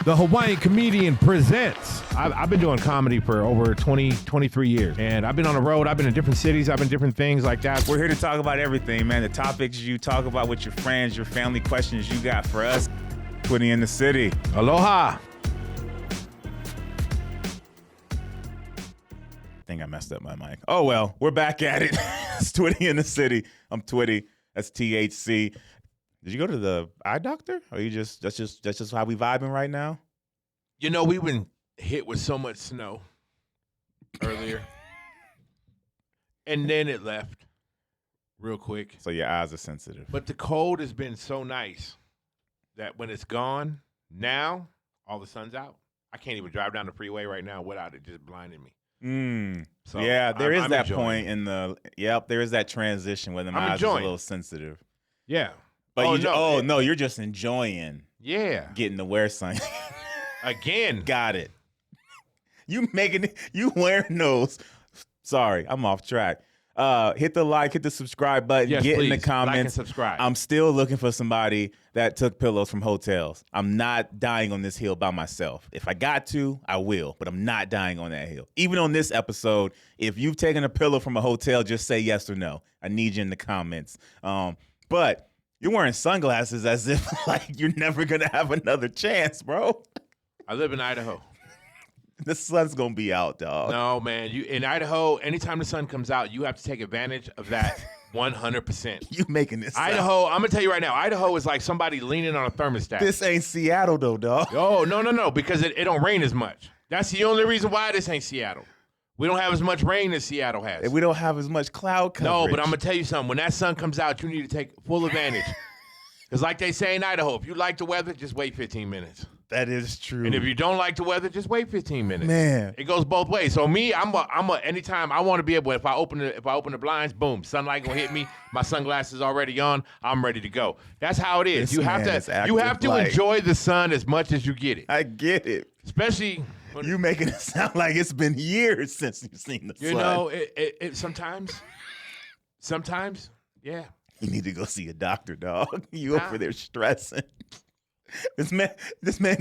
The Hawaiian Comedian presents. I've been doing comedy for over 23 years. And I've been on the road. I've been in different cities. I've been different things like that. We're here to talk about everything, man. The topics you talk about with your friends, your family, questions you got for us. Twitty in the city. Aloha. I think I messed up my mic. Oh, well, we're back at it. It's Twitty in the city. I'm Twitty. That's THC. Did you go to the eye doctor? Or you just that's just how we vibing right now? You know, we've been hit with so much snow earlier. And then it left real quick. So your eyes are sensitive. But the cold has been so nice that when it's gone, now all the sun's out. I can't even drive down the freeway right now without it just blinding me. So yeah, there is that point it. in the there is that transition where the eyes are a little sensitive. Yeah. But no, you're just enjoying getting to wear something. Again. Got it. You wearing those. Sorry, I'm off track. Hit the like, hit the subscribe button, yes, get please. in the comments. Like and subscribe. I'm still looking for somebody that took pillows from hotels. I'm not dying on this hill by myself. If I got to, I will, but I'm not dying on that hill. Even on this episode, if you've taken a pillow from a hotel, just say yes or no. I need you in the comments. But you're wearing sunglasses as if like you're never gonna have another chance, bro. I live in Idaho. The sun's gonna be out, dog. No, man. You in Idaho, anytime the sun comes out, you have to take advantage of that 100%. You making this Idaho, I'm gonna tell you right now, Idaho is like somebody leaning on a thermostat. This ain't Seattle though, dog. Oh, no, because it don't rain as much. That's the only reason why this ain't Seattle. We don't have as much rain as Seattle has. And we don't have as much cloud coverage. No, but I'm gonna tell you something. When that sun comes out, you need to take full advantage. Because like they say in Idaho, if you like the weather, just wait 15 minutes. That is true. And if you don't like the weather, just wait 15 minutes. Man, it goes both ways. So me, I'm a anytime I want to be able. If I open the blinds, boom, sunlight gonna hit me. My sunglasses already on. I'm ready to go. That's how it is. You have to enjoy the sun as much as you get it. I get it. Especially you making it sound like it's been years since you've seen the sun. You know, it sometimes, yeah. You need to go see a doctor, dog. You over there stressing. This man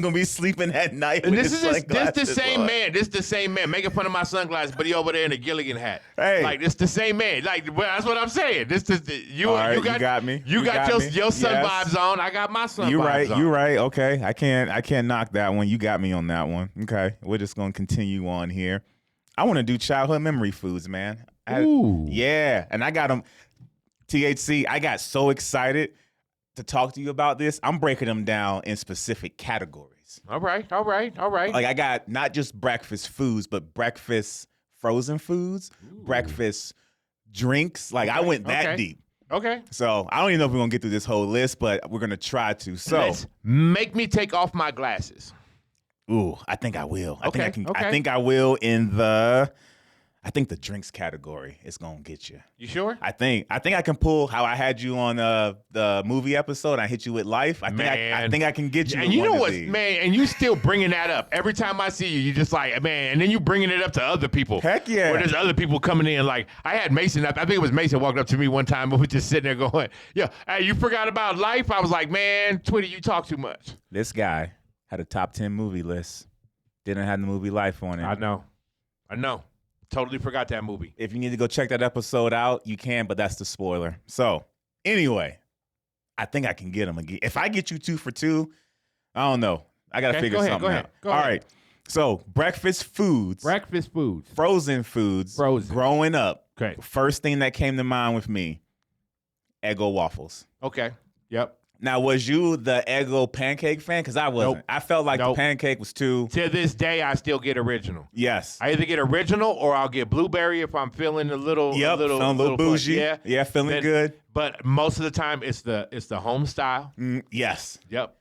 gonna be sleeping at night. And this the same man making fun of my sunglasses, but he over there in a Gilligan hat. Hey, like this the same man. Like that's what I'm saying. You got me. You got your sun vibes on. I got my sun vibes on. You're right. Okay, I can't knock that one. You got me on that one. Okay, we're just gonna continue on here. I want to do childhood memory foods, man. Yeah, and I got them. THC. I got so excited to talk to you about this. I'm breaking them down in specific categories. All right. Like I got not just breakfast foods, but breakfast frozen foods, breakfast drinks. Like I went that deep. Okay. So I don't even know if we're gonna get through this whole list, but we're gonna try to. So let's make me take off my glasses. Ooh, I think I will. Okay. I think I will in the. I think the drinks category is gonna get you. You sure? I think I can pull how I had you on the movie episode. I hit you with life. I think I can get you. And you know what, man? And you still bringing that up every time I see you. You just like, man, and then you bringing it up to other people. Heck yeah! Where there's other people coming in. Like I had Mason. I think it was Mason walked up to me one time, but we just sitting there going, "Yeah, hey, you forgot about life." I was like, man, Twitty, you talk too much. This guy had a top 10 movie list. Didn't have the movie Life on it. I know. Totally forgot that movie. If you need to go check that episode out, you can, but that's the spoiler. So, anyway, I think I can get them again. If I get you 2 for 2, I don't know. I got to figure something out. Go ahead. All right. So, breakfast foods. Frozen foods. Growing up. Okay. First thing that came to mind with me, Eggo waffles. Okay. Yep. Now, was you the Eggo pancake fan? Because I wasn't. Nope. I felt like the pancake was too. To this day, I still get original. Yes. I either get original or I'll get blueberry if I'm feeling a little. Yep. Feeling a little bougie. Yeah. Feeling good. But most of the time, it's the home style. Yes. Yep.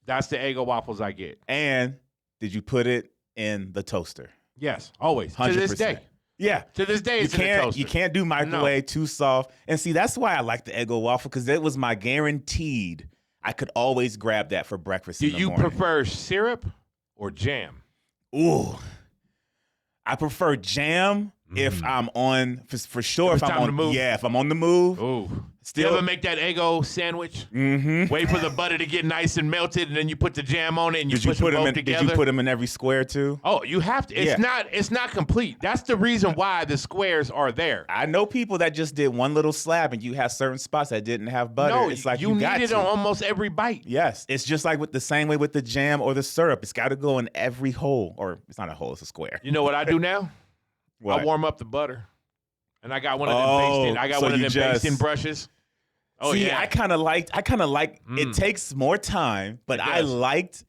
That's the Eggo waffles I get. And did you put it in the toaster? Yes. Always. 100%. To this day. Yeah. To this day, it's in the toaster. You can't do microwave, too soft. And see, that's why I like the Eggo waffle, because it was my guaranteed. I could always grab that for breakfast in the morning. Do you prefer syrup or jam? Ooh. I prefer jam if I'm on, for sure. If I'm on the move. Yeah, if I'm on the move. Ooh. You ever make that Eggo sandwich? Mm-hmm. Wait for the butter to get nice and melted, and then you put the jam on it, and you put them both together. Did you put them in every square too? Oh, you have to. It's not complete. That's the reason why the squares are there. I know people that just did one little slab, and you have certain spots that didn't have butter. No, it's like you need it to. on almost every bite. Yes, it's just like with the same way with the jam or the syrup. It's got to go in every hole, or it's not a hole; it's a square. You know what I do now? What? I warm up the butter, and I got one of them basting. I got one of them basting brushes. Oh, see, yeah. I kind of like. It takes more time, but I liked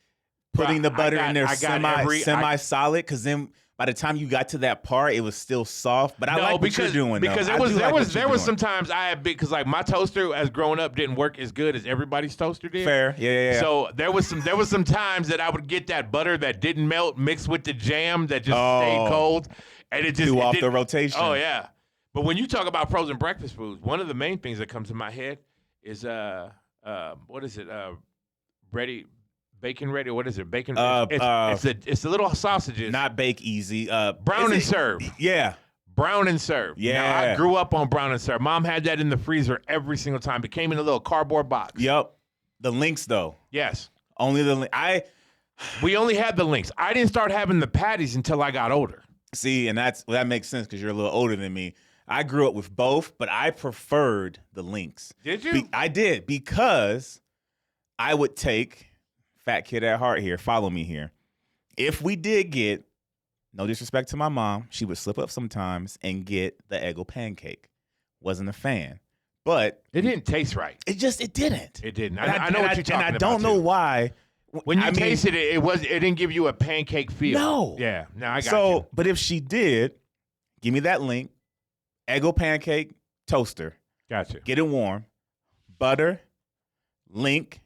putting the butter in there semi-solid, because then by the time you got to that part, it was still soft. But I like what you're doing, because there was sometimes I had because like my toaster as growing up didn't work as good as everybody's toaster did. Fair, yeah. So there was some times that I would get that butter that didn't melt mixed with the jam that just stayed cold, and it just threw off the rotation. Oh yeah. But when you talk about frozen breakfast foods, one of the main things that comes to my head is what is it? Bacon ready? What is it? Bacon? It's the little sausages. Not bake easy. Brown and serve. Yeah. Brown and serve. Yeah. Now, I grew up on brown and serve. Mom had that in the freezer every single time. It came in a little cardboard box. Yep. The links though. Yes. Only the We only had the links. I didn't start having the patties until I got older. See, and that makes sense because you're a little older than me. I grew up with both, but I preferred the links. Did you? I did, because I would take, fat kid at heart here, follow me here. If we did get, no disrespect to my mom, she would slip up sometimes and get the Eggo pancake. Wasn't a fan. But it didn't taste right. It didn't. It didn't. I know what you're talking about. And I don't know why. When you tasted it, it didn't give you a pancake feel. No. Yeah. No, I got you. But if she did, give me that link. Eggo pancake toaster. Gotcha. Get it warm. Butter. Link.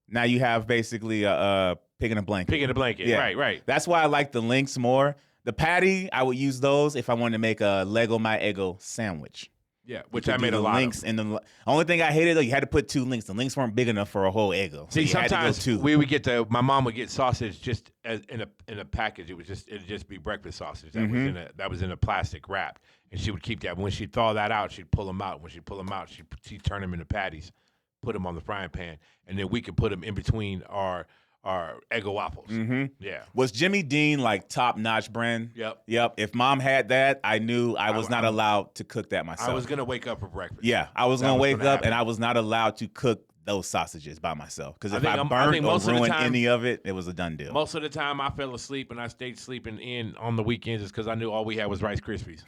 Now you have basically a pig in a blanket. Pig in a blanket. Yeah. Right. That's why I like the links more. The patty, I would use those if I wanted to make a Lego My Eggo sandwich. Yeah, which I made a lot links of. And the only thing I hated, though, you had to put 2 links. The links weren't big enough for a whole Eggo. See, sometimes we would get my mom would get sausage just in a package. It'd just be breakfast sausage that was in a plastic wrap, and she would keep that. When she'd thaw that out, she'd pull them out. When she'd pull them out, she'd turn them into patties, put them on the frying pan, and then we could put them in between our Eggo waffles. Mm-hmm. Yeah. Was Jimmy Dean like top-notch brand? Yep. If mom had that, I knew I was not allowed to cook that myself. I was going to wake up for breakfast. Yeah, I was going to wake up, and I was not allowed to cook those sausages by myself. Because if I burned or ruined any of it, it was a done deal. Most of the time, I fell asleep, and I stayed sleeping in on the weekends just because I knew all we had was Rice Krispies.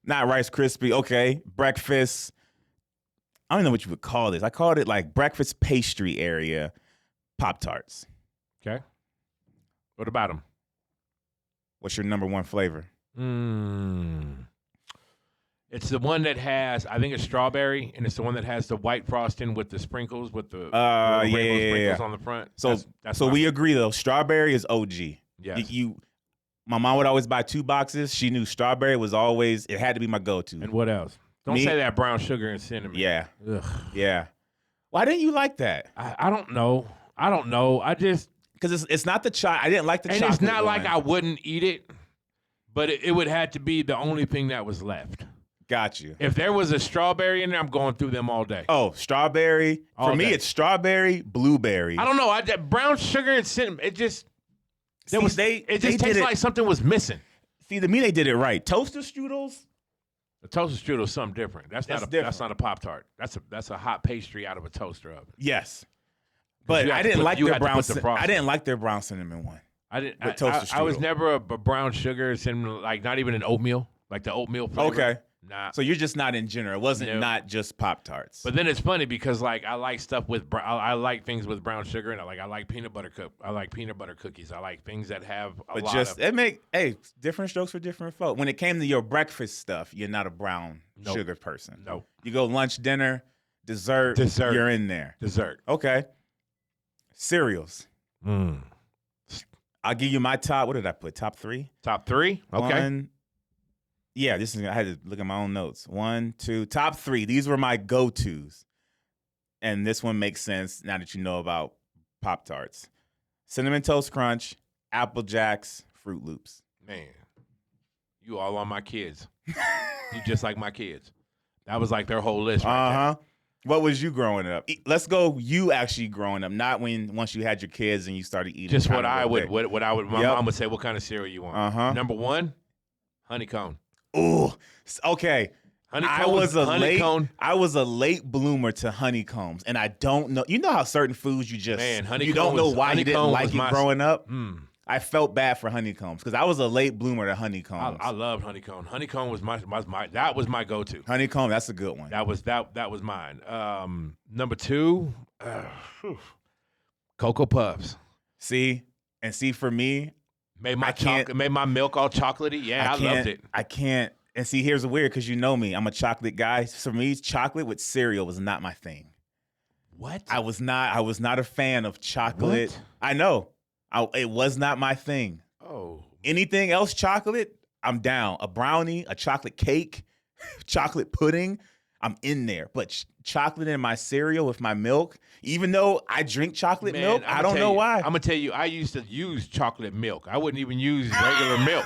Not Rice Krispie. Okay. Breakfast. I don't know what you would call this. I called it like breakfast pastry area Pop-Tarts. Okay. What about them? What's your number one flavor? It's the one that has, I think it's strawberry, and it's the one that has the white frosting with the sprinkles, with the sprinkles on the front. So we agree, though. Strawberry is OG. Yes. My mom would always buy 2 boxes. She knew strawberry was always, it had to be my go-to. And what else? Don't say that brown sugar and cinnamon. Yeah. Ugh. Yeah. Why didn't you like that? I don't know. I just... Because it's not the chocolate. I didn't like the chocolate. And it's not one. like I wouldn't eat it, but it would have to be the only thing that was left. Got you. If there was a strawberry in there, I'm going through them all day. Oh, strawberry. For me, it's strawberry, blueberry. I don't know. That brown sugar and cinnamon, it just... it just tastes like something was missing. See, to me, they did it right. Toaster strudels... A toaster strudel is something different. That's not a Pop-Tart. That's a hot pastry out of a toaster oven. Yes, but I didn't like their brown. I didn't like their brown cinnamon one. I didn't. I was never a brown sugar cinnamon, like not even an oatmeal, like the oatmeal flavor. Okay. Nah. So you're just not in general. It wasn't not just Pop-Tarts. But then it's funny because like I like stuff with I like things with brown sugar, and I like peanut butter cookies. I like things that have different strokes for different folk. When it came to your breakfast stuff, you're not a brown sugar person. No. You go lunch, dinner, dessert. You're in there. Dessert. Okay. Cereals. I'll give you my top. What did I put? Top 3? Top 3? Okay. Yeah, I had to look at my own notes. 1, 2, top 3. These were my go-tos. And this one makes sense now that you know about Pop-Tarts. Cinnamon Toast Crunch, Apple Jacks, Fruit Loops. Man, you all on my kids. You just like my kids. That was like their whole list right there. What was you growing up? Let's go. You actually growing up, not once you had your kids and you started eating. Just what I would. My mom would say, "What kind of cereal you want?" Number 1, honeycomb. Ooh, okay. Honeycomb. I was a late bloomer to honeycombs, and I don't know. You know how certain foods you don't know why you didn't like it growing up. I felt bad for honeycombs because I was a late bloomer to honeycombs. I loved honeycomb. Honeycomb was my go-to. Honeycomb, that's a good one. That was mine. Number 2, Cocoa Puffs. See for me, made my milk all chocolatey. Yeah, I loved it. I can't. And see, here's the weird, because you know me, I'm a chocolate guy. For me, chocolate with cereal was not my thing. What? I was not a fan of chocolate. What? I know. It was not my thing. Oh. Anything else chocolate, I'm down. A brownie, a chocolate cake, chocolate pudding, I'm in there. But chocolate in my cereal with my milk, even though I drink chocolate milk, I don't know why. I'm going to tell you, I used to use chocolate milk. I wouldn't even use regular milk.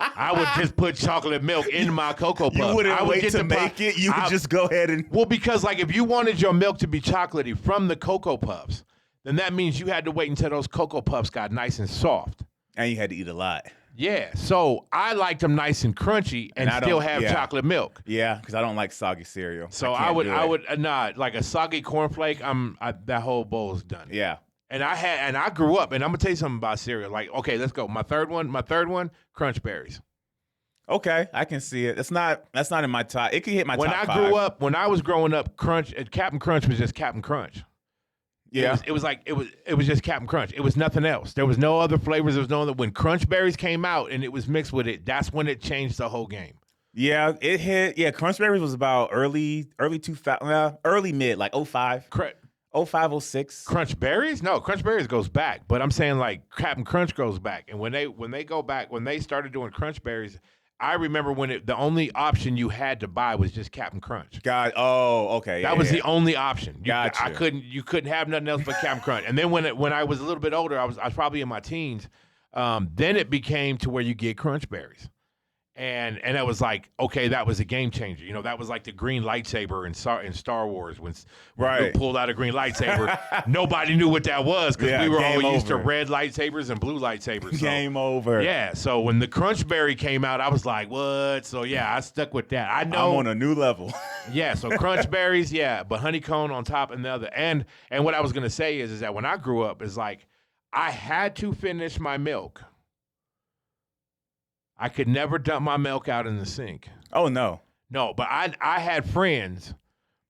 I would just put chocolate milk in my Cocoa Puff. You wouldn't wait to make it? You would just go ahead and... Well, because like if you wanted your milk to be chocolatey from the Cocoa Puffs, then that means you had to wait until those Cocoa Puffs got nice and soft. And you had to eat a lot. Yeah, so I liked them nice and crunchy and still have chocolate milk. Yeah, because I don't like soggy cereal. So I would like a soggy cornflake. That whole bowl's done. Yeah, and I grew up, and I'm gonna tell you something about cereal. Like, okay, let's go. My third one, Crunch Berries. Okay, I can see it. That's not in my top. It could hit my top 5. When I was growing up, Captain Crunch was just Captain Crunch. Yeah, it was just Captain Crunch. It was nothing else. There was no other flavors. There was no other. When Crunch Berries came out and it was mixed with it, that's when it changed the whole game. Yeah, it hit. Yeah, Crunch Berries was about early 2000, early mid, like 05. 05, 06. Crunch Berries? No, Crunch Berries goes back. But I'm saying like Captain Crunch goes back. And when they go back, when they started doing Crunch Berries, I remember when the only option you had to buy was just Captain Crunch. Okay. That was the only option. Gotcha. You couldn't have nothing else but Captain Crunch. And then when I was a little bit older, I was probably in my teens. Then it became to where you get Crunch Berries. And it was like, okay, that was a game changer. You know, that was like the green lightsaber in Star Wars when Luke pulled out a green lightsaber. Nobody knew what that was because we were all used to red lightsabers and blue lightsabers. So, game over. Yeah, so when the Crunch Berry came out, I was like, what? So yeah, I stuck with that. I know I'm on a new level. Yeah, so Crunch Berries, but honeycomb on top and the other. And what I was gonna say is that when I grew up, is like I had to finish my milk. I could never dump my milk out in the sink. Oh, no. No, but I had friends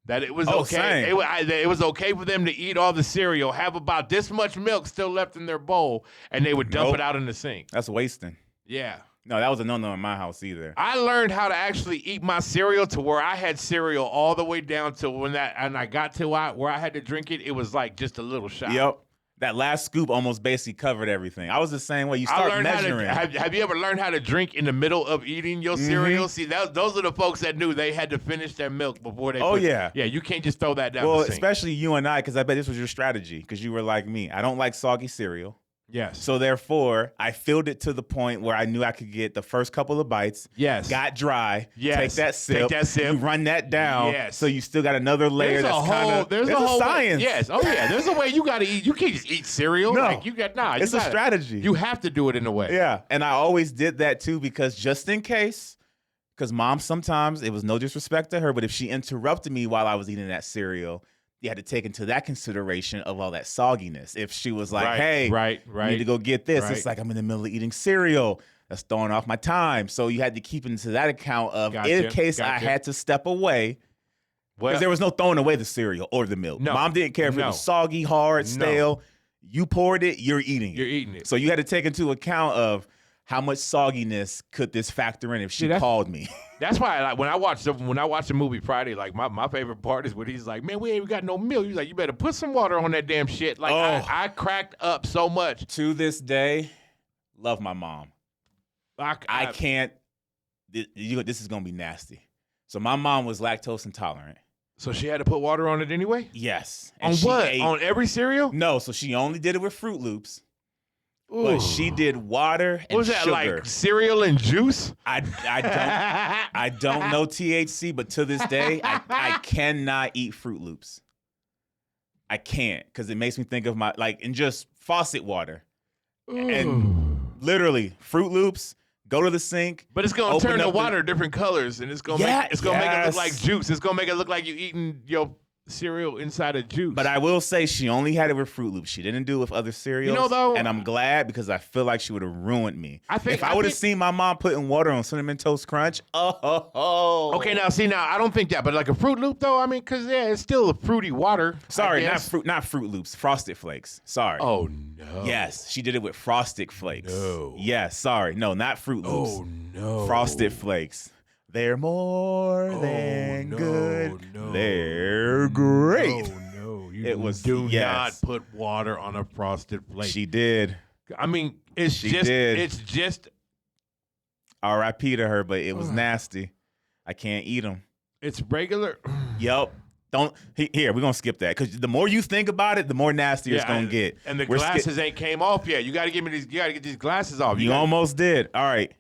that it was okay. Same. It was okay for them to eat all the cereal, have about this much milk still left in their bowl, and they would dump it out in the sink. That's wasting. Yeah. No, that was a no-no in my house either. I learned how to actually eat my cereal to where I had cereal all the way down to and I got to where I had to drink it. It was like just a little shot. Yep. That last scoop almost basically covered everything. I was the same way. You start measuring. Have you ever learned how to drink in the middle of eating your cereal? See, those are the folks that knew they had to finish their milk before they Yeah, you can't just throw that down the sink. Especially you and I, because I bet this was your strategy, because you were like me. I don't like soggy cereal. Yes. So therefore, I filled it to the point where I knew I could get the first couple of bites. Yes. Got dry. Yes. Take that sip. You run that down. Yes. So you still got another layer. There's a whole science. Yes. Oh yeah. There's a way you got to eat. You can't just eat cereal. No. Like it's a strategy. You have to do it in a way. Yeah. And I always did that too, because just in case, because mom sometimes, it was no disrespect to her, but if she interrupted me while I was eating that cereal, you had to take into that consideration of all that sogginess. If she was like, hey, you need to go get this. It's like I'm in the middle of eating cereal. That's throwing off my time. So you had to keep into that account of in case I had to step away. Because there was no throwing away the cereal or the milk. No. Mom didn't care if it was soggy, hard, stale. You poured it, you're eating it. You're eating it. So you had to take into account of how much sogginess could this factor in if she called me. That's why when I watch the movie Friday, like my favorite part is when he's like, man, we ain't even got no milk. He's like, you better put some water on that damn shit. Like I cracked up so much. To this day, love my mom. I can't. This is gonna be nasty. So my mom was lactose intolerant. So she had to put water on it anyway? Yes. And on what? On every cereal? No. So she only did it with Fruit Loops. But she did water and what was that, sugar. like cereal and juice? I don't know THC, but to this day, I cannot eat Fruit Loops. I can't because it makes me think of and just faucet water. And literally, Fruit Loops, go to the sink. But it's gonna turn the water different colors, and it's gonna make it look like juice. It's gonna make it look like you eating your cereal inside a juice. But I will say she only had it with Fruit Loops. She didn't do it with other cereals. You know, though, and I'm glad because I feel like she would have ruined me. If I would have seen my mom putting water on Cinnamon Toast Crunch, Okay, now I don't think that, but like a Fruit Loop though, I mean, because it's still a fruity water. Sorry, not Fruit Loops, Frosted Flakes. Sorry. Oh no. Yes, she did it with Frosted Flakes. No. Yes, sorry, no, not Fruit Loops. Oh no. Frosted Flakes. They're more than good. No. They're great. No. You not put water on a Frosted Flake. She did. I mean, it's just R.I.P. to her, but it was nasty. I can't eat them. It's regular. Yep. We're going to skip that because the more you think about it, the more nastier it's going to get. And the glasses ain't came off yet. You got to get these glasses off. You almost did. All right.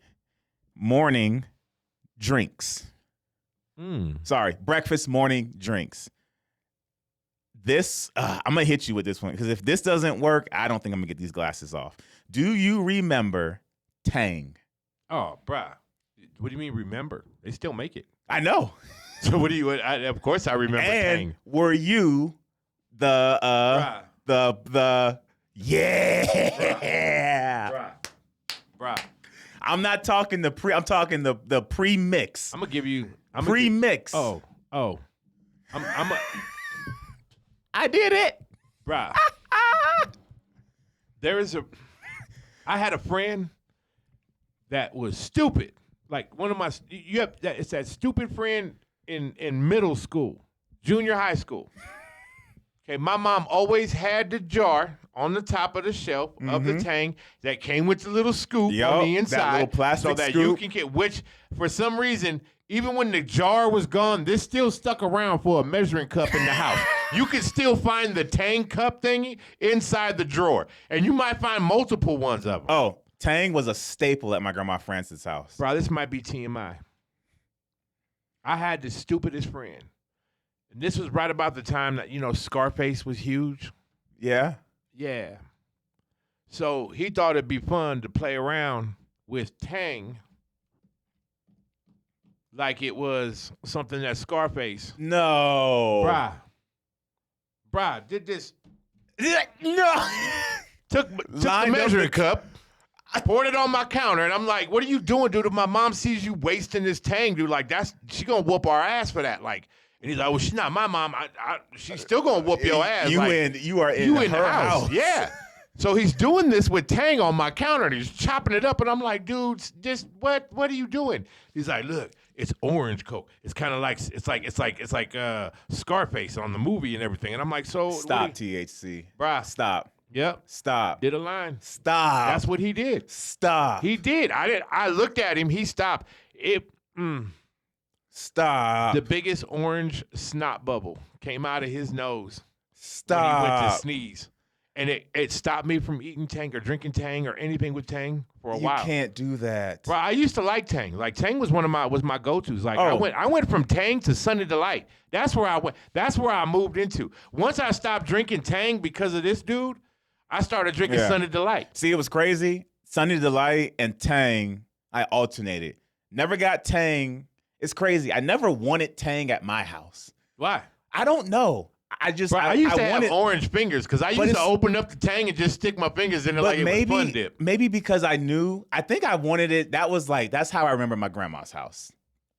Morning drinks. Sorry, breakfast, morning drinks. This, I'm going to hit you with this one because if this doesn't work, I don't think I'm going to get these glasses off. Do you remember Tang? Oh, bruh. What do you mean remember? They still make it. I know. So what do you, of course I remember Tang. Were you yeah. Bruh. I'm not talking I'm talking the pre-mix. I'm going to give you. Pre-mix. Oh. I did it. Bruh. I had a friend that was stupid. Like one of my, it's that stupid friend in middle school, junior high school. Okay, my mom always had the jar on the top of the shelf of the Tang that came with the little scoop on the inside. That little plastic so that scoop. you can get, which for some reason, even when the jar was gone, this still stuck around for a measuring cup in the house. You can still find the Tang cup thingy inside the drawer. And you might find multiple ones of them. Oh, Tang was a staple at my grandma Francis' house. Bro, this might be TMI. I had the stupidest friend. And this was right about the time that, Scarface was huge. Yeah? Yeah. So he thought it'd be fun to play around with Tang like it was something that Scarface. No. Bruh, did this. No. Took the measuring cup. I poured it on my counter, and I'm like, what are you doing, dude? If my mom sees you wasting this Tang, dude, like, she gonna whoop our ass for that. Like, and he's like, well, she's not my mom. She's still gonna whoop your ass. You are in her house. Yeah. So he's doing this with Tang on my counter, and he's chopping it up, and I'm like, dude, what are you doing? He's like, look, it's orange Coke. It's kind of like it's like Scarface on the movie and everything. And I'm like, so stop THC, bruh. Stop. Yep. Stop. Did a line. Stop. That's what he did. Stop. He did. I looked at him. He stopped. Stop. The biggest orange snot bubble came out of his nose. Stop. When he went to sneeze. And it stopped me from eating Tang or drinking Tang or anything with Tang for a while. You can't do that. Bro, I used to like Tang. Like Tang was my go-tos. Like I went from Tang to Sunny Delight. That's where I went. That's where I moved into. Once I stopped drinking Tang because of this dude, I started drinking Sunny Delight. See, it was crazy. Sunny Delight and Tang, I alternated. Never got Tang. It's crazy. I never wanted Tang at my house. Why? I don't know. I used to have orange fingers because I used to open up the Tang and just stick my fingers in it like it was Fun Dip. Maybe because I think I wanted it. That's how I remember my grandma's house.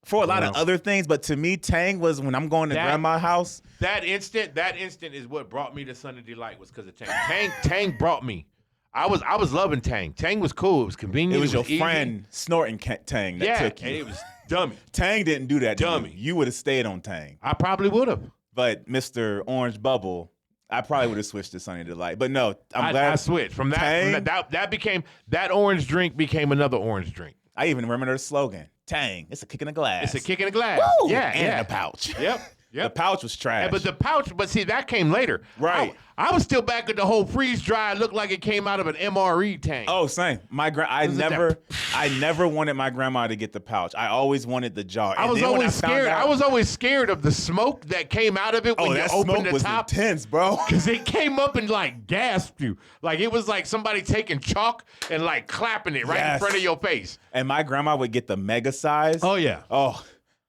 For a lot of other things, but to me, Tang was when I'm going to grandma's house. That instant is what brought me to Sunny Delight was because of Tang. Tang brought me. I was loving Tang. Tang was cool. It was convenient. It was your friend snorting Tang that took you. And it was dummy. Tang didn't do that. Dummy. You would have stayed on Tang. I probably would have. But Mr. Orange Bubble, I probably would have switched to Sunny Delight. But no, I'm glad I switched from that. Tang, that became that orange drink became another orange drink. I even remember the slogan: Tang, it's a kick in the glass. It's a kick in the glass. Woo! Yeah, and in a pouch. Yep. The pouch was trash. But the pouch, but see, that came later. Right. I was still back at the whole freeze dry. Looked like it came out of an MRE tank. Oh, same. I never wanted my grandma to get the pouch. I always wanted the jar. I was always scared. I was always scared of the smoke that came out of it when you opened the top. Intense, bro. Because it came up and like gasped you. Like it was like somebody taking chalk and like clapping it right in front of your face. And my grandma would get the mega size. Oh yeah.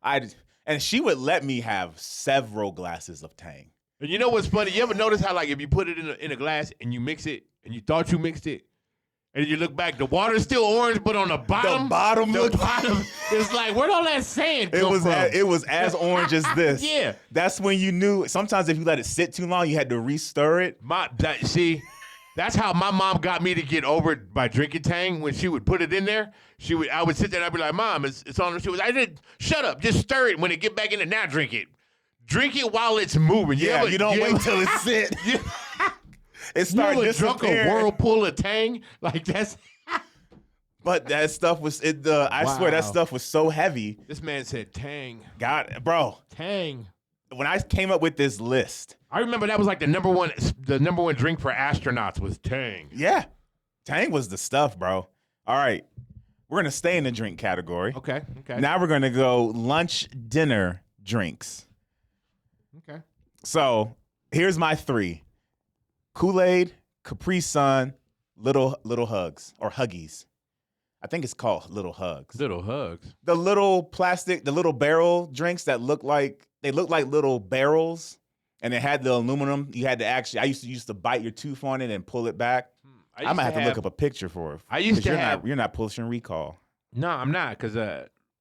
And she would let me have several glasses of Tang. And you know what's funny? You ever notice how like if you put it in a glass and you mix it and you thought you mixed it, and you look back, the water's still orange, but on the bottom it's like, where'd all that sand come from? It was as orange as this. Yeah. That's when you knew. Sometimes if you let it sit too long, you had to re-stir it. That's how my mom got me to get over it by drinking Tang. When she would put it in there, I would sit there and I'd be like, Mom, it's on. Shut up, just stir it. When it get back in it, now drink it. Drink it while it's moving. You don't wait till it sit. It started disappearing. You ever drunk a whirlpool of Tang? Like that's. But that stuff was I swear that stuff was so heavy. This man said Tang. God, bro. Tang. When I came up with this list, I remember that was like the number one drink for astronauts was Tang. Yeah. Tang was the stuff, bro. All right. We're gonna stay in the drink category. Okay. Now we're gonna go lunch, dinner drinks. Okay. So here's my 3. Kool-Aid, Capri Sun, little hugs or Huggies. I think it's called Little Hugs. Little Hugs. The little plastic, the little barrel drinks that look like little barrels, and it had the aluminum. You had to I used to bite your tooth on it and pull it back. I might have to look up a picture for it. You're not pushing recall. No, I'm not, because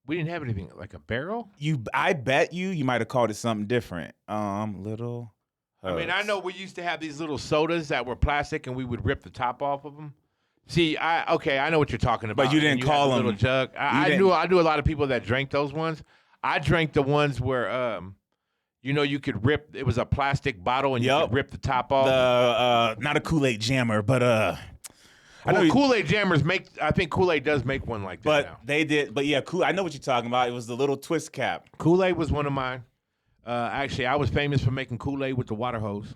we didn't have anything like a barrel. I bet you might have called it something different. Little Hugs. I mean, I know we used to have these little sodas that were plastic, and we would rip the top off of them. See, I know what you're talking about. But you didn't call them little jug. I knew a lot of people that drank those ones. I drank the ones where you could rip. It was a plastic bottle, and you could rip the top off. Not a Kool-Aid jammer, but I know Kool-Aid jammers make. I think Kool-Aid does make one like that. But now. they did. But yeah, I know what you're talking about. It was the little twist cap. Kool-Aid was one of mine. Actually, I was famous for making Kool-Aid with the water hose.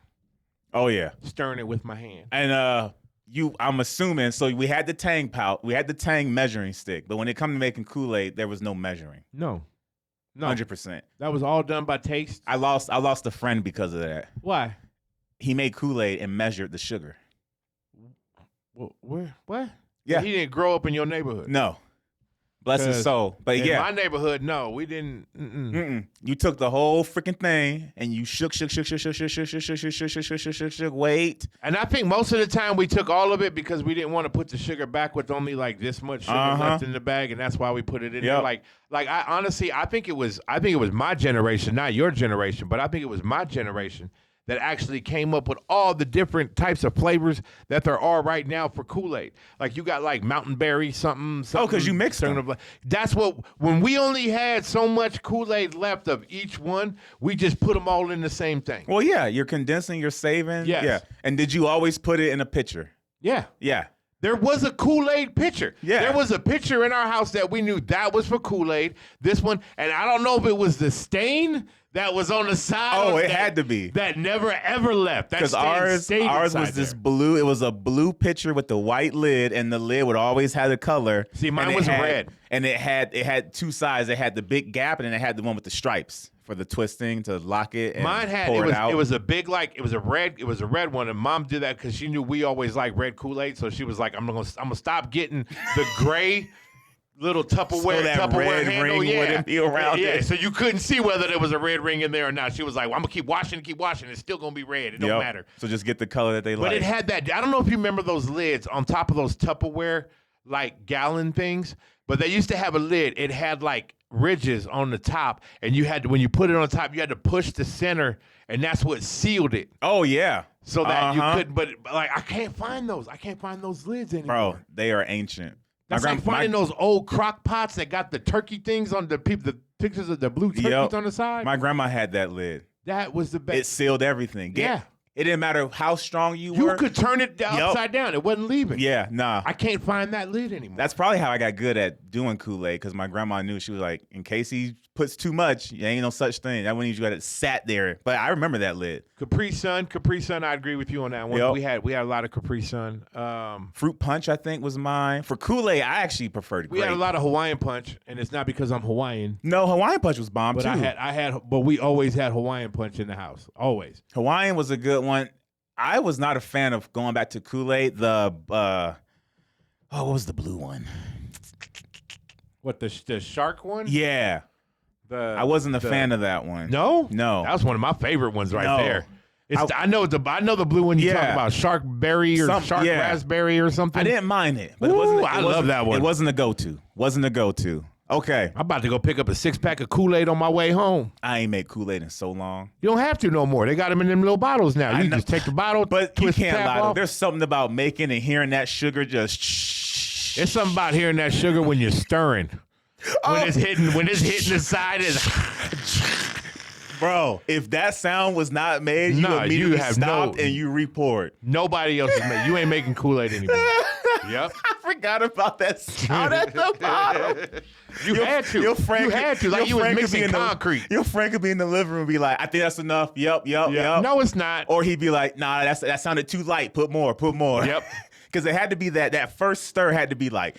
Oh yeah, stirring it with my hand. And I'm assuming. So we had the Tang pouch. We had the Tang measuring stick. But when it come to making Kool-Aid, there was no measuring. No. 100%. That was all done by taste. I lost a friend because of that. Why? He made Kool-Aid and measured the sugar. Where? What? Yeah. He didn't grow up in your neighborhood. No. Bless his soul. But in yeah. my neighborhood, no, we didn't. You took the whole freaking thing and you shook, wait. And I think most of the time we took all of it because we didn't want to put the sugar back with only like this much sugar left in the bag, and that's why we put it in there. Like I honestly, I think it was my generation, not your generation, but I think it was my generation that actually came up with all the different types of flavors that there are right now for Kool-Aid. Like you got like mountain berry, something. Oh, because you mixed them. That's when we only had so much Kool-Aid left of each one, we just put them all in the same thing. Well, yeah, you're condensing, you're saving. Yes. Yeah. And did you always put it in a pitcher? Yeah. Yeah. There was a Kool-Aid pitcher. Yeah. There was a pitcher in our house that we knew that was for Kool-Aid. This one, and I don't know if it was the stain that was on the side. Oh, it had to be. That never, ever left. Because ours was this blue. It was a blue pitcher with the white lid, and the lid would always have the color. See, mine was red. And it had 2 sides. It had the big gap, and then it had the one with the stripes for the twisting to lock it and mine had pour it out. It was a big it was a red one, and Mom did that because she knew we always liked red Kool-Aid, so she was like, I'm gonna stop getting the gray little Tupperware so that red handle. ring wouldn't be around it. So you couldn't see whether there was a red ring in there or not. She was like, well, I'm gonna keep washing. It's still gonna be red. It don't matter. So just get the color that they like. But it had that. I don't know if you remember those lids on top of those Tupperware like gallon things, but they used to have a lid. It had like ridges on the top, and you had to, when you put it on top, you had to push the center, and that's what sealed it. Oh yeah. So that you couldn't. But like, I can't find those. I can't find those lids anymore. Bro, they are ancient. That's like finding those old crock pots that got the turkey things on the pictures of the blue turkeys on the side. My grandma had that lid. That was the best. It sealed everything. Yeah. It didn't matter how strong you were. You could turn it upside down. It wasn't leaving. Yeah, nah. I can't find that lid anymore. That's probably how I got good at doing Kool-Aid, because my grandma knew. She was like, in case he puts too much, there ain't no such thing. That when you got it sat there. But I remember that lid. Capri Sun, I agree with you on that one. Yep. We had a lot of Capri Sun. Fruit Punch, I think, was mine. For Kool-Aid, I actually preferred grape. We had a lot of Hawaiian Punch, and it's not because I'm Hawaiian. No, Hawaiian Punch was bomb but too. But we always had Hawaiian Punch in the house. Always. Hawaiian was a good one. I was not a fan of going back to Kool-Aid. What was the blue one? What, the shark one? Yeah. I wasn't a fan of that one. No? No. That was one of my favorite ones there. I know the blue one you talk about, shark berry or shark raspberry or something. I didn't mind it, but I love that one. It wasn't a go-to. Okay. I'm about to go pick up a 6-pack of Kool-Aid on my way home. I ain't made Kool-Aid in so long. You don't have to no more. They got them in them little bottles now. You just take the bottle, but twist you can't the tap lie. off. There's something about making and hearing that sugar just. There's something about hearing that sugar when you're stirring. When it's hitting the side, Bro, if that sound was not made, you immediately stopped and you report. Nobody else is making. You ain't making Kool-Aid anymore. Yep. I forgot about that sound at the bottom. You had to. You had to. Like you was mixing concrete. Your friend could be in the living room and be like, I think that's enough. Yep. No, it's not. Or he'd be like, nah, that sounded too light. Put more. Yep. Because it had to be that first stir had to be like,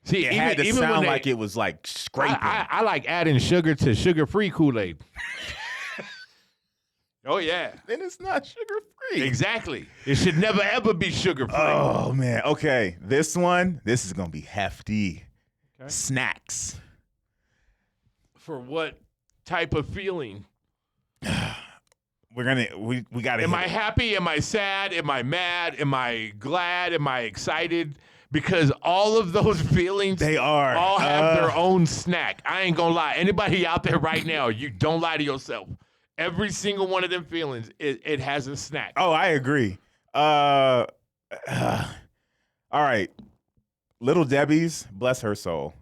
see, it had to sound like it was like scraping. I like adding sugar to sugar-free Kool-Aid. Oh, yeah. Then it's not sugar-free. Exactly. It should never, ever be sugar-free. Oh, man. Okay. This is going to be hefty. Okay. Snacks. For what type of feeling? We got to. Am I happy? Am I sad? Am I mad? Am I glad? Am I excited? Because all of those feelings, they all have their own snack. I ain't going to lie. Anybody out there right now, you don't lie to yourself. Every single one of them feelings, it has a snack. Oh, I agree. All right. Little Debbie's, bless her soul.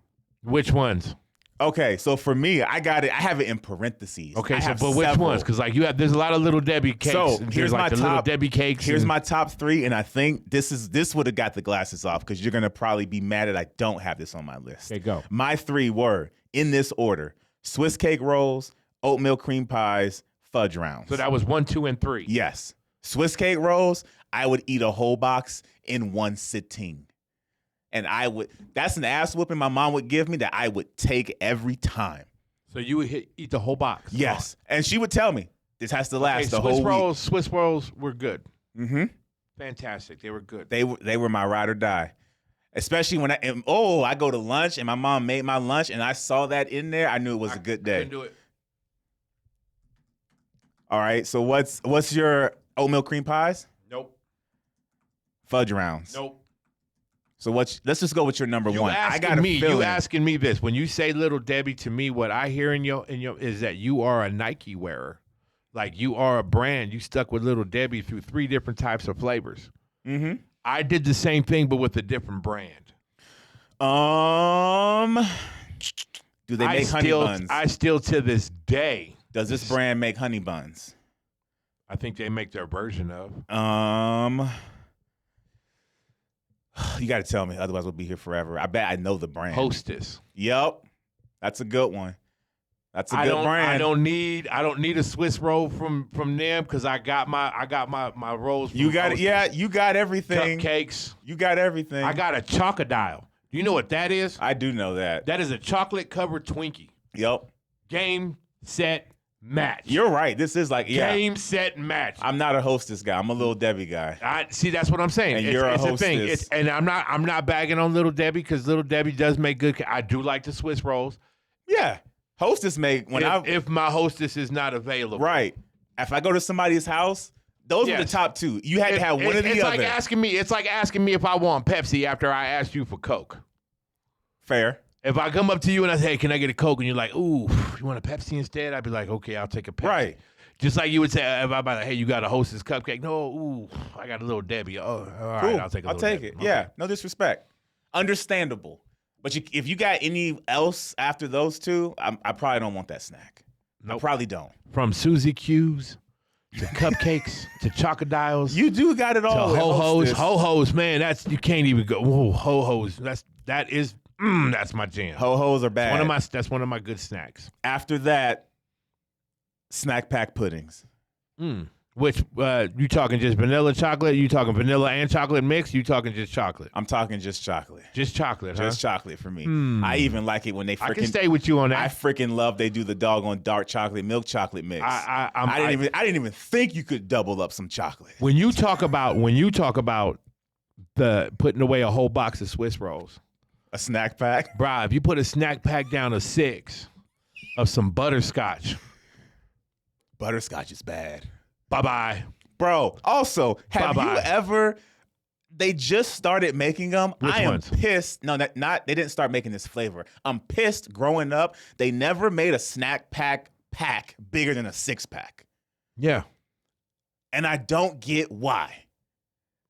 Which ones? Okay, so for me, I got it. I have it in parentheses. Okay, but which ones? Because there's a lot of Little Debbie cakes. So here's my top. Little Debbie cakes. Here's my top 3, and I think this would have got the glasses off because you're gonna probably be mad that I don't have this on my list. Okay, go. My 3 were in this order: Swiss cake rolls, oatmeal cream pies, fudge rounds. So that was 1, 2, and 3. Yes. Swiss cake rolls, I would eat a whole box in one sitting. And that's an ass whooping my mom would give me that I would take every time. So you would eat the whole box? Yes. And she would tell me, this has to last the whole week. Swiss rolls were good. Mm-hmm. Fantastic. They were good. They were my ride or die. Especially when I go to lunch and my mom made my lunch and I saw that in there, I knew it was a good day. Couldn't do it. All right. So what's your oatmeal cream pies? Nope. Fudge rounds? Nope. So let's just go with your number one. You asking me this. When you say Little Debbie, to me, what I hear in your is that you are a Nike wearer. Like you are a brand. You stuck with Little Debbie through 3 different types of flavors. Mm-hmm. I did the same thing, but with a different brand. Do they make honey buns? I still to this day. Does this brand make honey buns? I think they make their version of. You got to tell me, otherwise we'll be here forever. I bet I know the brand. Hostess. Yep, that's a good one. That's a good brand. I don't need a Swiss roll from them because I got my rolls. From you got Hostess. it. Yeah, you got everything. Cupcakes. You got everything. I got a chocodile. Do you know what that is? I do know that. That is a chocolate covered Twinkie. Yep. Game, set, match. You're right. This is like game, set, match. I'm not a Hostess guy. I'm a Little Debbie guy. See, that's what I'm saying. And you're a Hostess. A thing. And I'm not bagging on Little Debbie because Little Debbie does make good. I do like the Swiss rolls. Yeah, Hostess make if my Hostess is not available. Right. If I go to somebody's house, those are the top 2. You had to have one or the other. It's like asking me if I want Pepsi after I asked you for Coke. Fair. If I come up to you and I say, hey, can I get a Coke? And you're like, ooh, you want a Pepsi instead? I'd be like, okay, I'll take a Pepsi. Right. Just like you would say, if I'm like, hey, you got a Hostess cupcake? No, ooh, I got a Little Debbie. Oh, all cool. right, I'll take a Little Debbie. I'll take it. Okay. Yeah, no disrespect. Understandable. But if you got any else after those 2, I probably don't want that snack. Nope. I probably don't. From Suzy Q's to cupcakes to chocodiles. You do got it all. To ho-hos, man. You can't even go. Whoa, ho-hos. That's my jam. Ho-hos are bad. That's one of my good snacks. After that, snack pack puddings. Which you talking just vanilla chocolate? You talking vanilla and chocolate mix? You talking just chocolate? I'm talking just chocolate. Just chocolate, Just chocolate for me. I even like it when they freaking. I can stay with you on that. I freaking love they do the doggone dark chocolate milk chocolate mix. I didn't even think you could double up some chocolate. When you talk about the putting away a whole box of Swiss rolls, a snack pack, bro. If you put a snack pack down to 6 of some butterscotch is bad. Bye-bye. Bro, also, have you ever, they just started making them. Which ones? Pissed. No, they didn't start making this flavor. I'm pissed growing up. They never made a snack pack bigger than a 6-pack. Yeah. And I don't get why.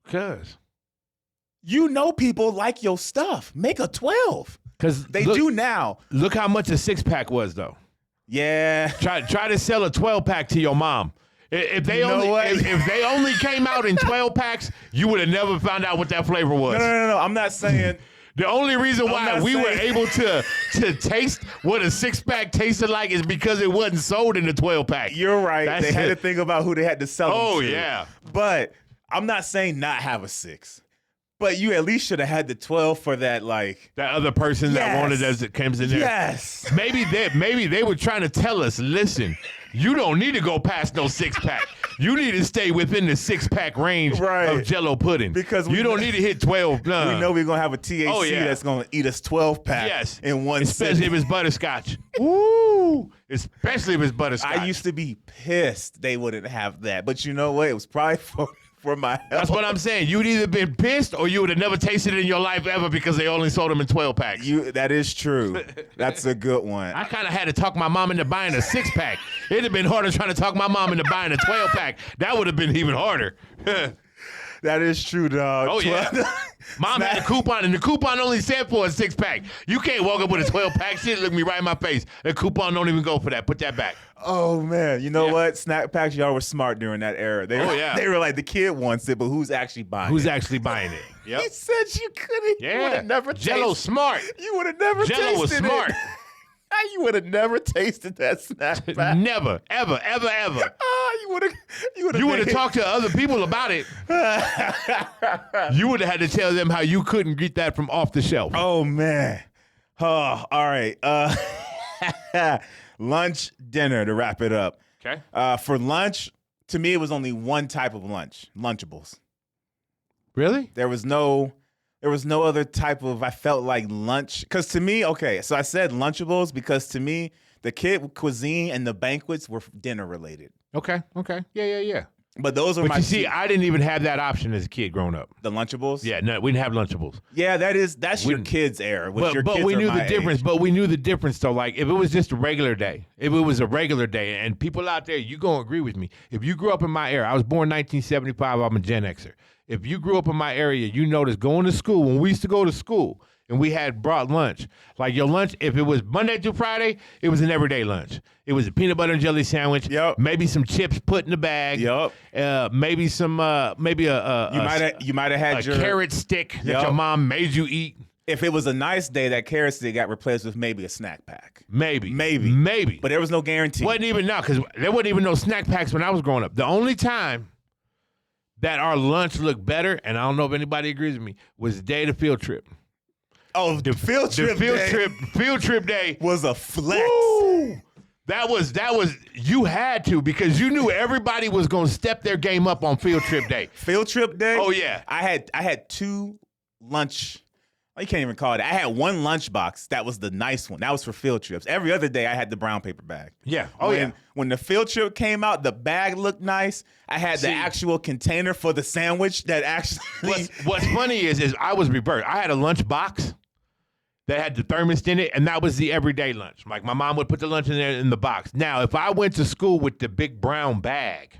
Because. You know people like your stuff. Make a 12. Because they do now. Look how much a 6-pack was, though. Yeah. Try to sell a 12-pack to your mom. If they only came out in 12 packs, you would have never found out what that flavor was. No. I'm not saying. The only reason why we were able to taste what a 6-pack tasted like is because it wasn't sold in the 12-pack. You're right. They had to think about who they had to sell them to. Oh, yeah. But I'm not saying not have a 6. But you at least should have had the 12 for that, like that other person that wanted as it comes in there. Yes. Maybe they were trying to tell us, listen, you don't need to go past no 6-pack. You need to stay within the 6-pack range of Jello pudding. Because you don't need to hit 12. No. We know we're gonna have a THC that's gonna eat us 12-pack in one especially if it's butterscotch. Woo! Especially if it's butterscotch. I used to be pissed they wouldn't have that. But you know what? It was probably for my health. That's what I'm saying. You'd either been pissed or you would have never tasted it in your life ever because they only sold them in 12 packs. That is true. That's a good one. I kind of had to talk my mom into buying a 6-pack. It'd have been harder trying to talk my mom into buying a 12-pack. That would have been even harder. That is true, dog. Oh, yeah. Mom had a coupon, and the coupon only said for a 6-pack. You can't walk up with a 12-pack. Shit, look me right in my face. The coupon don't even go for that. Put that back. Oh, man. You know what? Snack packs, y'all were smart during that era. They were like, the kid wants it, but who's actually buying it? Who's actually buying it? Yep. He said you couldn't. Yeah. You would have never Jello's smart. You would have never tasted it. Jello was smart. You would have never tasted that snack pack. Never, ever. You would have talked to other people about it. You would have had to tell them how you couldn't get that from off the shelf. Oh, man. Oh, all right. Lunch, dinner to wrap it up. Okay. For lunch, to me, it was only one type of lunch, Lunchables. Really? There was no other type of, I felt like lunch. Because to me, okay, so I said Lunchables because to me, the kid cuisine and the banquets were dinner related. Okay. Yeah. But those are But you see, I didn't even have that option as a kid growing up. The Lunchables? Yeah, no, we didn't have Lunchables. Yeah, that's your kids' era. But we knew the difference. But we knew the difference, though. Like, if it was just a regular day, and people out there, you gonna agree with me. If you grew up in my era, I was born 1975, I'm a Gen Xer. If you grew up in my area, you noticed going to school, when we used to go to school, and we had brought lunch. Like your lunch, if it was Monday through Friday, it was an everyday lunch. It was a peanut butter and jelly sandwich. Yep. Maybe some chips put in the bag. Yep. Maybe some. You might have had a carrot stick that your mom made you eat. If it was a nice day, that carrot stick got replaced with maybe a snack pack. Maybe. But there was no guarantee. Wasn't even now because there wasn't even no snack packs when I was growing up. The only time that our lunch looked better, and I don't know if anybody agrees with me, was the day of the field trip. Oh, the field trip day was a flex. Woo! That was you had to because you knew everybody was gonna step their game up on field trip day. Field trip day? Oh yeah. I had two lunch. You can't even call it. I had one lunch box. That was the nice one. That was for field trips. Every other day, I had the brown paper bag. Yeah. When the field trip came out, the bag looked nice. I had the actual container for the sandwich that actually. What's funny is I was reversed. I had a lunch box that had the thermos in it, and that was the everyday lunch. Like my mom would put the lunch in there in the box. Now, if I went to school with the big brown bag,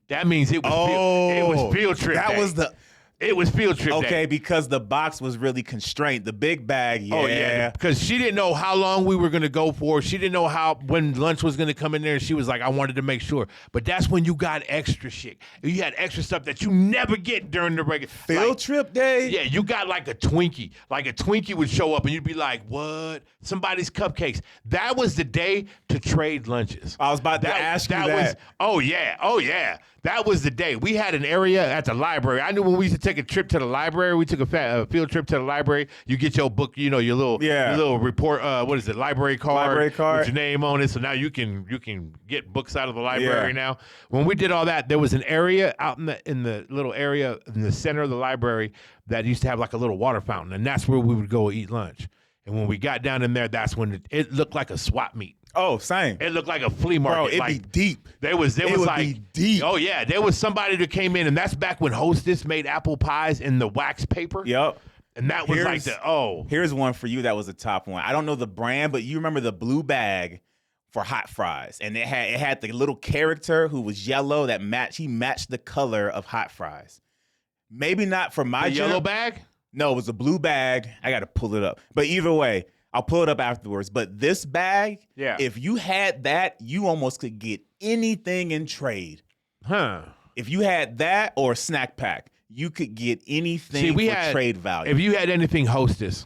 that means it was field trip. That day. was the. It was field trip day. Okay, because the box was really constrained. The big bag, yeah. Oh, yeah. Because she didn't know how long we were going to go for. She didn't know when lunch was going to come in there. She was like, I wanted to make sure. But that's when you got extra shit. You had extra stuff that you never get during the regular. Field trip day? Yeah, you got like a Twinkie. Like a Twinkie would show up and you'd be like, what? Somebody's cupcakes. That was the day to trade lunches. I was about to ask you that. Oh, yeah. That was the day. We had an area at the library. I knew when we used to take a trip to the library, we took a field trip to the library. You get your book, your little report, library card with your name on it. So now you can get books out of the library now. When we did all that, there was an area out in the little area in the center of the library that used to have like a little water fountain, and that's where we would go eat lunch. And when we got down in there, that's when it looked like a swap meet. Oh, same. It looked like a flea market. Bro, it'd be deep. It would be deep. Oh, yeah. There was somebody that came in, and that's back when Hostess made apple pies in the wax paper. Yep. And that was Here's one for you that was the top one. I don't know the brand, but you remember the blue bag for hot fries. And it had the little character who was yellow he matched the color of hot fries. Maybe not for my yellow bag? No, it was a blue bag. I got to pull it up. But either way, I'll pull it up afterwards. But this bag, if you had that, you almost could get anything in trade. Huh. If you had that or a snack pack, you could get anything for trade value. If you had anything Hostess,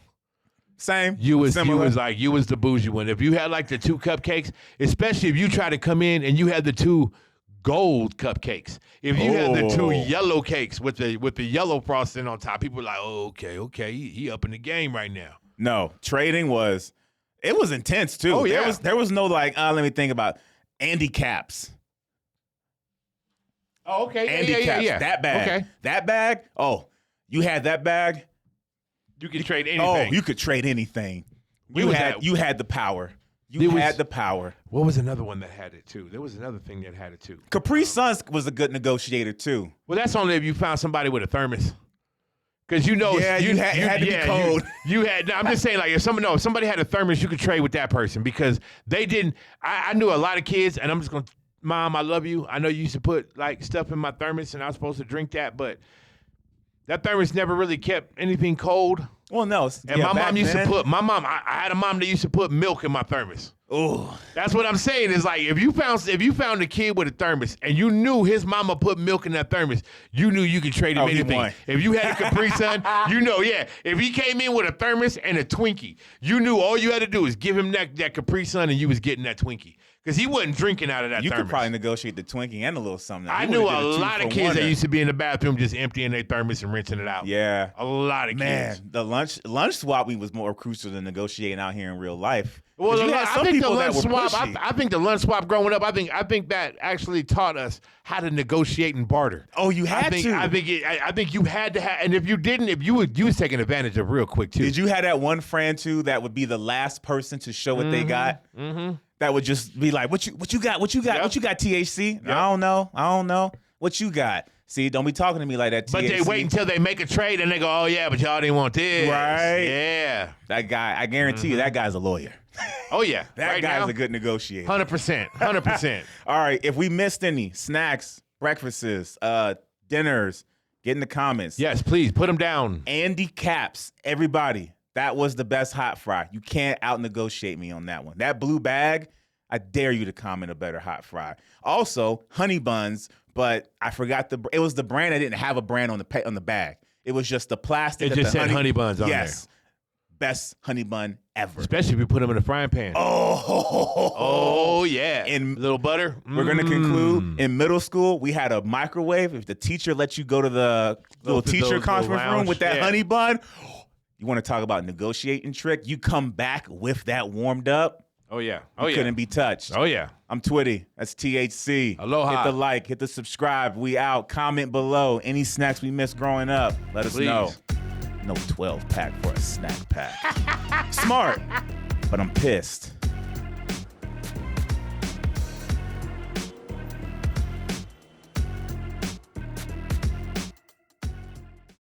same. You was the bougie one. If you had like the 2 cupcakes, especially if you try to come in and you had the 2 gold cupcakes. If you had the 2 yellow cakes with the yellow frosting on top, people were like, oh, okay, he up in the game right now. No, trading was intense too. Oh, yeah. There was no like, let me think about Andy Caps. Oh, okay. Andy Caps. Yeah. That bag. Okay. That bag. Oh, you had that bag. You could trade anything. Oh, you could trade anything. You had the power. You had the power. What was another one that had it too? There was another thing that had it too. Capri Suns was a good negotiator too. Well, that's only if you found somebody with a thermos. Because you had to be cold. I'm just saying, like, if somebody had a thermos, you could trade with that person because they didn't. I knew a lot of kids, and I'm just going to, Mom, I love you. I know you used to put like stuff in my thermos, and I was supposed to drink that, but that thermos never really kept anything cold. Well, no. And my mom used to put, I had a mom that used to put milk in my thermos. Oh, that's what I'm saying is like, if you found a kid with a thermos and you knew his mama put milk in that thermos, you knew you could trade him anything. If you had a Capri Sun, if he came in with a thermos and a Twinkie, you knew all you had to do was give him that Capri Sun and you was getting that Twinkie. Because he wasn't drinking out of that thermos. You could probably negotiate the Twinkie and a little something. I knew a lot of kids that used to be in the bathroom just emptying their thermos and rinsing it out. Yeah. A lot of kids. Man, the lunch swapping was more crucial than negotiating out here in real life. Well, I think the lunch swap growing up, I think that actually taught us how to negotiate and barter. Oh, you had to. I think you had to have, and if you didn't, you was taking advantage of real quick too. Did you have that one friend too that would be the last person to show what they got? Mm-hmm. That would just be like, what you got? What you got? Yep. What you got, THC? Yep. I don't know. What you got? See, don't be talking to me like that, THC. But they wait until they make a trade and they go, oh yeah, but y'all didn't want this. Right. Yeah. That guy, I guarantee you that guy's a lawyer. Oh yeah. That guy's a good negotiator. 100%. All right. If we missed any snacks, breakfasts, dinners, get in the comments. Yes, please put them down. Andy Caps, everybody. That was the best hot fry. You can't out-negotiate me on that one. That blue bag, I dare you to comment a better hot fry. Also, honey buns, but I forgot it was the brand that didn't have a brand on the bag. It was just the plastic. It just said honey buns on there. Yes. Best honey bun ever. Especially if you put them in a frying pan. Oh yeah. In little butter. We're going to conclude. In middle school, we had a microwave. If the teacher let you go to the little teacher conference room with that honey bun, you want to talk about negotiating trick? You come back with that warmed up. Oh, yeah. Couldn't be touched. Oh, yeah. I'm Twitty. That's THC. Aloha. Hit the like. Hit the subscribe. We out. Comment below. Any snacks we missed growing up. Let us know. No 12-pack for a snack pack. Smart, but I'm pissed.